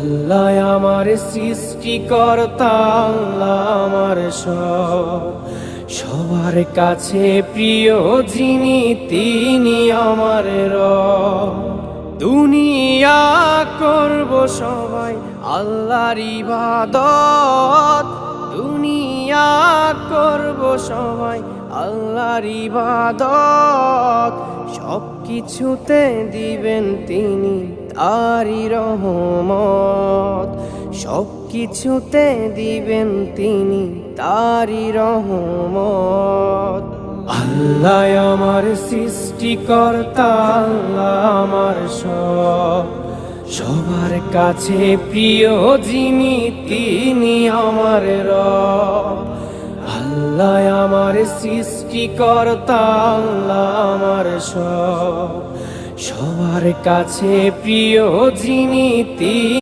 আল্লাহ আমার সৃষ্টিকর্তা, আল্লাহ আমার সব, সবার কাছে প্রিয় যিনি তিনি আমার রব। দুনিয়া করব সবাই আল্লাহর ইবাদত, দুনিয়া করব সবাই আল্লাহর ইবাদত, সব কিছুতে দিবেন তিনি তারই রহমত, সব কিছুতে দিবেন তিনি তারই রহমত। আল্লাহ আমার সৃষ্টিকর্তা, আল্লাহ আমার সব, সবার কাছে প্রিয় যিনি তিনি আমার রব। আল্লাহ আমার সৃষ্টিকর্তা, আল্লাহ আমার সব, সবার কাছে প্রিয় যিনি তিনি